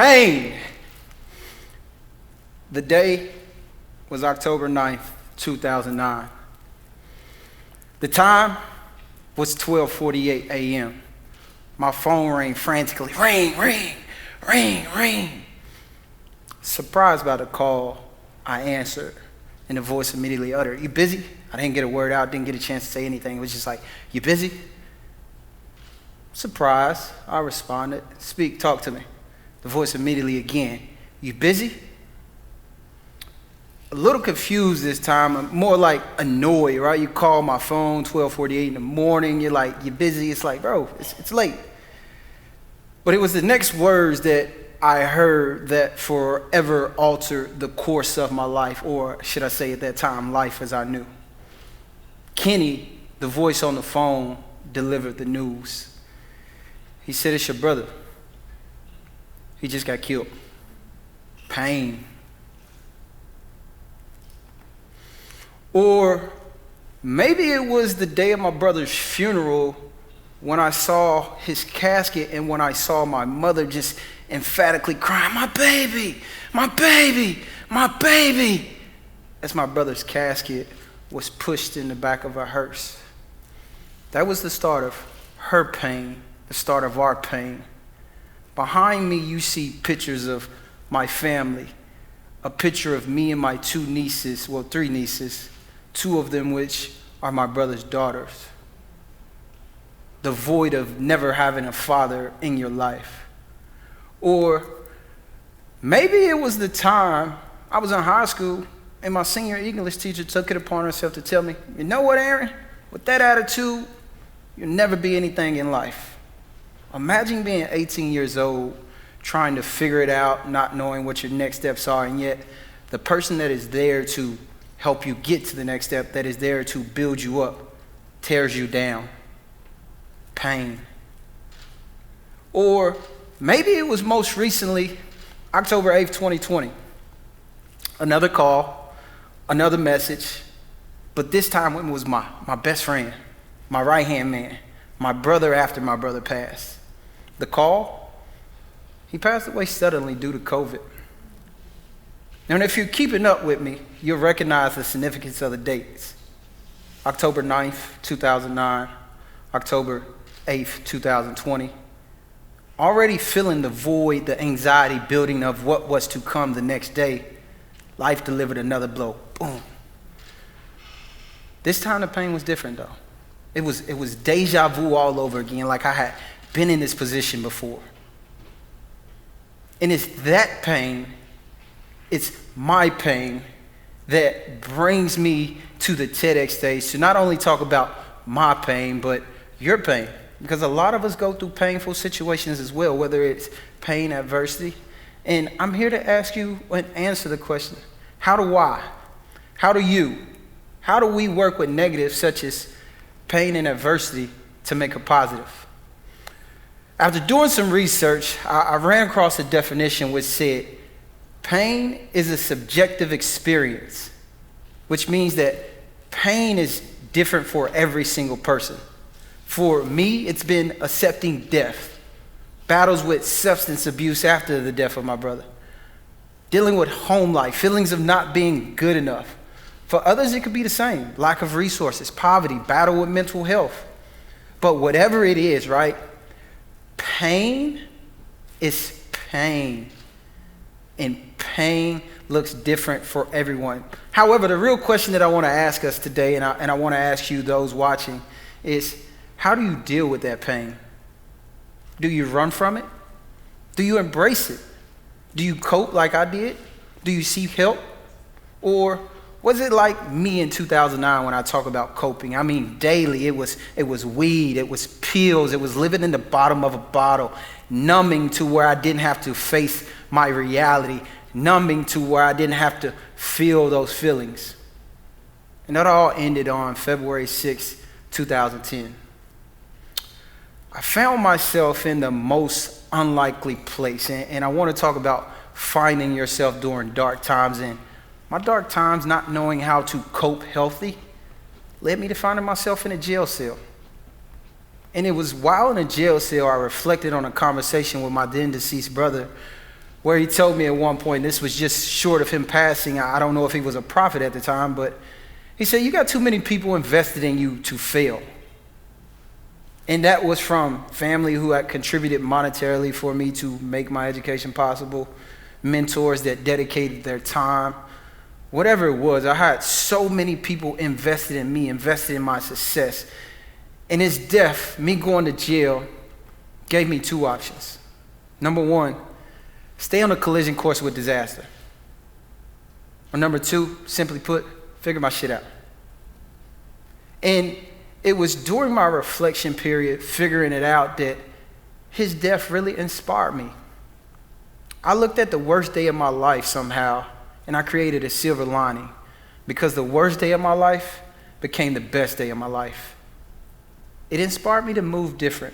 Pain. The day was October 9th, 2009. The time was 12:48 a.m. My phone rang frantically. Ring, ring, ring, ring. Surprised by the call, I answered, and the voice immediately uttered, "You busy?" I didn't get a word out, didn't get a chance to say anything. It was just like, "You busy?" Surprised, I responded, "Speak, talk to me." The voice immediately again, "You busy?" A little confused this time, I'm more like annoyed, right? You call my phone 12:48 in the morning, you're like, "You busy?" It's like, bro, it's late. But it was the next words that I heard that forever altered the course of my life, or should I say at that time, life as I knew. Kenny, the voice on the phone, delivered the news. He said, "It's your brother. He just got killed." Pain. Or maybe it was the day of my brother's funeral when I saw his casket and when I saw my mother just emphatically crying, "My baby, my baby, my baby," as my brother's casket was pushed in the back of a hearse. That was the start of her pain, the start of our pain. Behind me, you see pictures of my family, a picture of me and my two nieces, well, three nieces, two of them which are my brother's daughters. The void of never having a father in your life. Or maybe it was the time I was in high school and my senior English teacher took it upon herself to tell me, "You know what, Aaron? With that attitude, you'll never be anything in life." Imagine being 18 years old, trying to figure it out, not knowing what your next steps are, and yet the person that is there to help you get to the next step, that is there to build you up, tears you down. Pain. Or maybe it was most recently, October 8th, 2020. Another call, another message, but this time it was my best friend, my right-hand man, my brother after my brother passed. The call, he passed away suddenly due to COVID. And if you're keeping up with me, you'll recognize the significance of the dates. October 9th, 2009, October 8th, 2020. Already feeling the void, the anxiety building of what was to come the next day, life delivered another blow. Boom. This time the pain was different though. It was deja vu all over again, like I had been in this position before. And it's that pain, it's my pain, that brings me to the TEDx stage to not only talk about my pain, but your pain. Because a lot of us go through painful situations as well, whether it's pain, adversity. And I'm here to ask you and answer the question, how do we work with negatives such as pain and adversity to make a positive? After doing some research, I ran across a definition which said, pain is a subjective experience, which means that pain is different for every single person. For me, it's been accepting death, battles with substance abuse after the death of my brother, dealing with home life, feelings of not being good enough. For others, it could be the same, lack of resources, poverty, battle with mental health. But whatever it is, right, pain is pain. And pain looks different for everyone. However, the real question that I want to ask us today, and I want to ask you, those watching, is how do you deal with that pain? Do you run from it? Do you embrace it? Do you cope like I did? Do you seek help? Or was it like me in 2009 when I talk about coping? I mean, daily, it was weed, it was pills, it was living in the bottom of a bottle, numbing to where I didn't have to face my reality, numbing to where I didn't have to feel those feelings. And that all ended on February 6, 2010. I found myself in the most unlikely place, and I want to talk about finding yourself during dark times. And my dark times, not knowing how to cope healthy, led me to finding myself in a jail cell. And it was while in a jail cell I reflected on a conversation with my then deceased brother where he told me at one point, this was just short of him passing, I don't know if he was a prophet at the time, but he said, you got too many people invested in you to fail. And that was from family who had contributed monetarily for me to make my education possible, mentors that dedicated their time, whatever it was. I had so many people invested in me, invested in my success. And his death, me going to jail, gave me two options. Number one, stay on a collision course with disaster. Or number two, simply put, figure my shit out. And it was during my reflection period, figuring it out, that his death really inspired me. I looked at the worst day of my life somehow, and I created a silver lining, because the worst day of my life became the best day of my life. It inspired me to move different.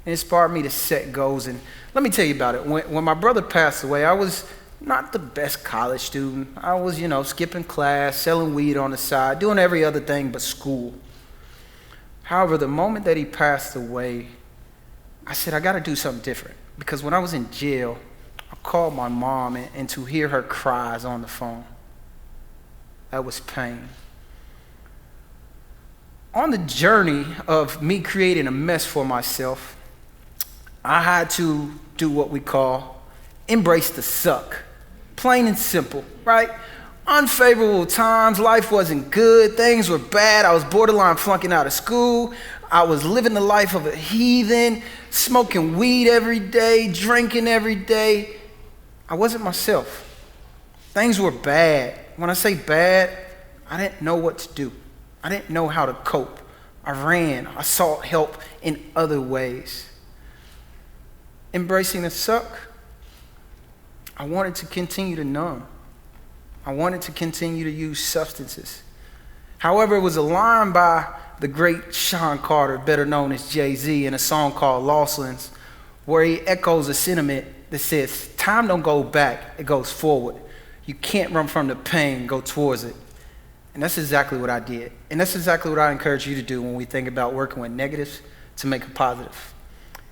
It inspired me to set goals. And let me tell you about it. When my brother passed away, I was not the best college student. I was, skipping class, selling weed on the side, doing every other thing but school. However, the moment that he passed away, I said, I got to do something different. Because when I was in jail, I called my mom, and to hear her cries on the phone, that was pain. On the journey of me creating a mess for myself, I had to do what we call embrace the suck. Plain and simple, right? Unfavorable times, life wasn't good, things were bad, I was borderline flunking out of school, I was living the life of a heathen, smoking weed every day, drinking every day. I wasn't myself. Things were bad. When I say bad, I didn't know what to do. I didn't know how to cope. I ran, I sought help in other ways. Embracing the suck, I wanted to continue to numb. I wanted to continue to use substances. However, it was a line by the great Sean Carter, better known as Jay-Z, in a song called Lost Lands, where he echoes a sentiment that says, time don't go back, it goes forward. You can't run from the pain, go towards it. And that's exactly what I did. And that's exactly what I encourage you to do when we think about working with negatives to make a positive.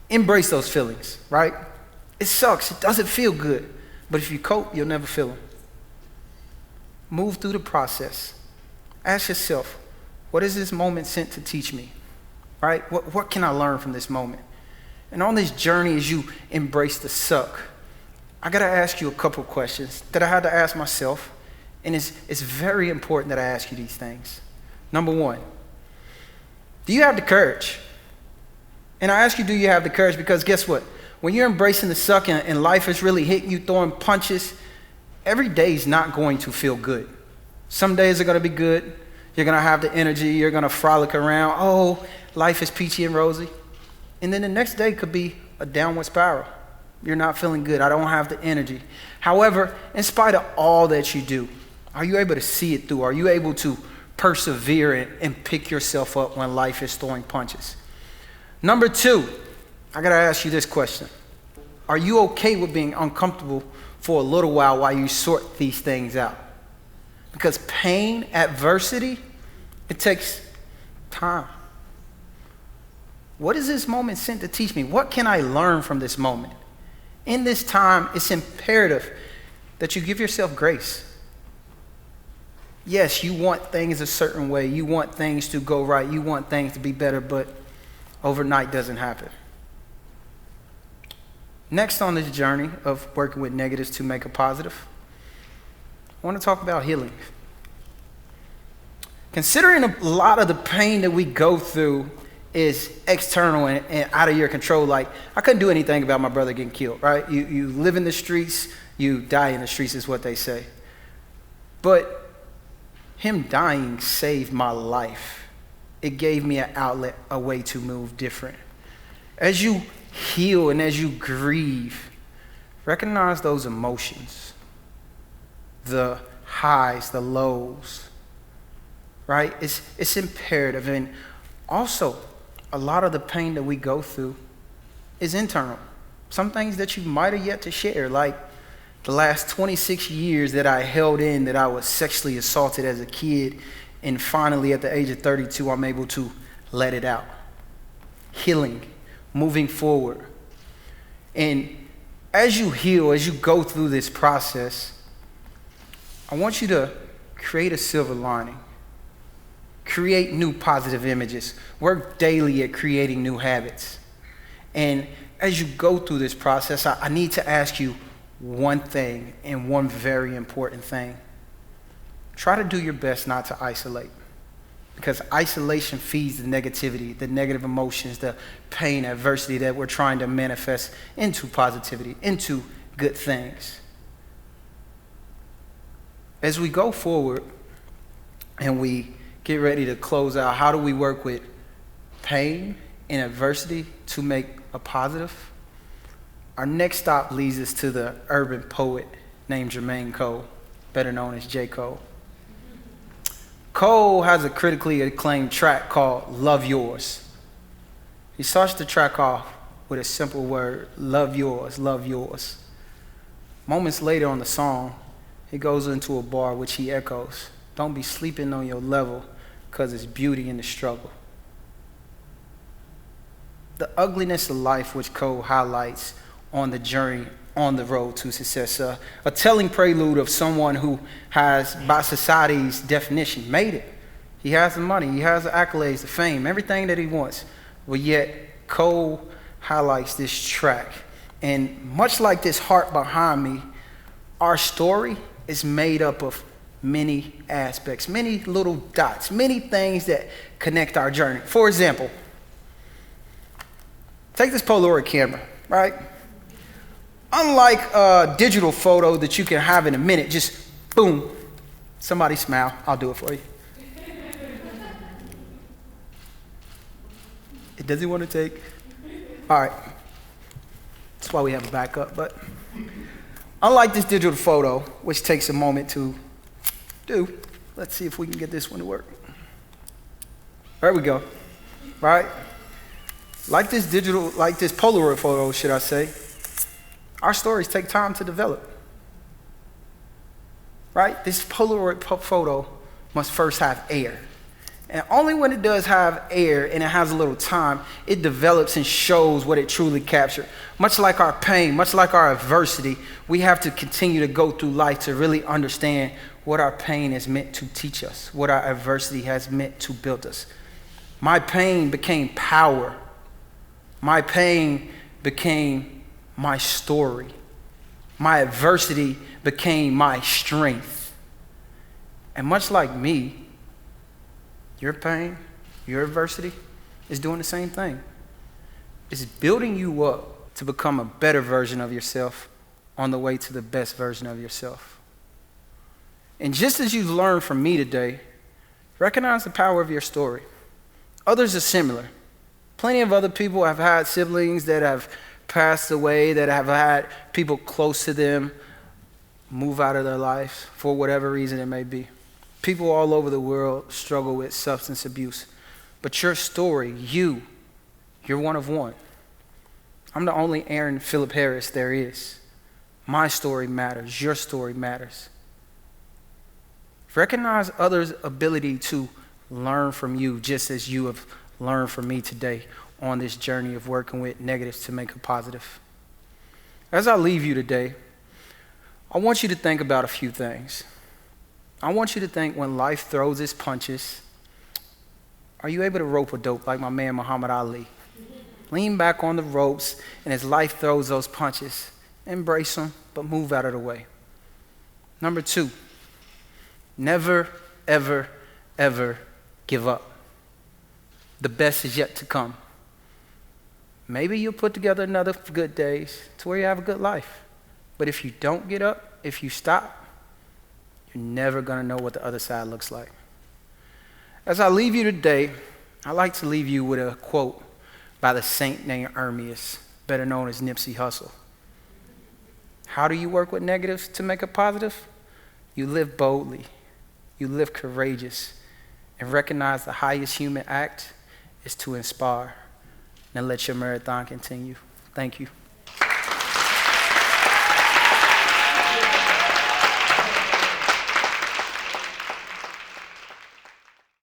Embrace those feelings, right? It sucks, it doesn't feel good. But if you cope, you'll never feel them. Move through the process. Ask yourself, what is this moment sent to teach me? Right? What can I learn from this moment? And on this journey, as you embrace the suck, I got to ask you a couple questions that I had to ask myself. And it's very important that I ask you these things. Number one, do you have the courage? And I ask you, do you have the courage? Because guess what? When you're embracing the suck and life is really hitting you, throwing punches, every day is not going to feel good. Some days are going to be good. You're going to have the energy. You're going to frolic around. Oh, life is peachy and rosy. And then the next day could be a downward spiral. You're not feeling good. I don't have the energy. However, in spite of all that you do, are you able to see it through? Are you able to persevere and pick yourself up when life is throwing punches? Number two, I got to ask you this question. Are you okay with being uncomfortable for a little while you sort these things out? Because pain, adversity, it takes time. What is this moment sent to teach me? What can I learn from this moment? In this time, it's imperative that you give yourself grace. Yes, you want things a certain way. You want things to go right. You want things to be better, but overnight doesn't happen. Next on this journey of working with negatives to make a positive, I want to talk about healing. Considering a lot of the pain that we go through is external and out of your control, like I couldn't do anything about my brother getting killed, right? You live in the streets, you die in the streets is what they say. But him dying saved my life. It gave me an outlet, a way to move different. As you heal and as you grieve, recognize those emotions, the highs, the lows, right? It's imperative. And also, a lot of the pain that we go through is internal. Some things that you might have yet to share, like the last 26 years that I held in, that I was sexually assaulted as a kid, and finally at the age of 32, I'm able to let it out. Healing, moving forward. And as you heal, as you go through this process, I want you to create a silver lining. Create new positive images. Work daily at creating new habits. And as you go through this process, I need to ask you one thing, and one very important thing. Try to do your best not to isolate, because isolation feeds the negativity, the negative emotions, the pain, adversity that we're trying to manifest into positivity, into good things. As we go forward and we get ready to close out, how do we work with pain and adversity to make a positive? Our next stop leads us to the urban poet named Jermaine Cole, better known as J. Cole. Cole has a critically acclaimed track called Love Yours. He starts the track off with a simple word, love yours, love yours. Moments later on the song, he goes into a bar which he echoes, don't be sleeping on your level, because it's beauty in the struggle. The ugliness of life which Cole highlights on the journey, on the road to success. A telling prelude of someone who has, by society's definition, made it. He has the money, he has the accolades, the fame, everything that he wants. But yet, Cole highlights this track. And much like this heart behind me, our story is made up of many aspects, many little dots, many things that connect our journey. For example, take this Polaroid camera, right? Unlike a digital photo that you can have in a minute, just boom, somebody smile, I'll do it for you. Does he want to take? All right. That's why we have a backup. But unlike this digital photo, which takes a moment to do, let's see if we can get this one to work. There we go. Right? Like this Polaroid photo, should I say, our stories take time to develop. Right? This Polaroid photo must first have air. And only when it does have air and it has a little time, it develops and shows what it truly captured. Much like our pain, much like our adversity, we have to continue to go through life to really understand what our pain is meant to teach us, what our adversity has meant to build us. My pain became power. My pain became my story. My adversity became my strength. And much like me, your pain, your adversity is doing the same thing. It's building you up to become a better version of yourself on the way to the best version of yourself. And just as you've learned from me today, recognize the power of your story. Others are similar. Plenty of other people have had siblings that have passed away, that have had people close to them move out of their lives for whatever reason it may be. People all over the world struggle with substance abuse. But your story, you're one of one. I'm the only Aaron Phillip Harris there is. My story matters. Your story matters. Recognize others' ability to learn from you just as you have learned from me today on this journey of working with negatives to make a positive. As I leave you today, I want you to think about a few things. I want you to think, when life throws its punches, are you able to rope a dope like my man Muhammad Ali? Lean back on the ropes, and as life throws those punches, embrace them, but move out of the way. Number 2, never, ever, ever give up. The best is yet to come. Maybe you'll put together another good days to where you have a good life. But if you don't get up, if you stop, you're never going to know what the other side looks like. As I leave you today, I'd like to leave you with a quote by the saint named Ermias, better known as Nipsey Hussle. How do you work with negatives to make a positive? You live boldly, you live courageous, and recognize the highest human act is to inspire. Now let your marathon continue. Thank you.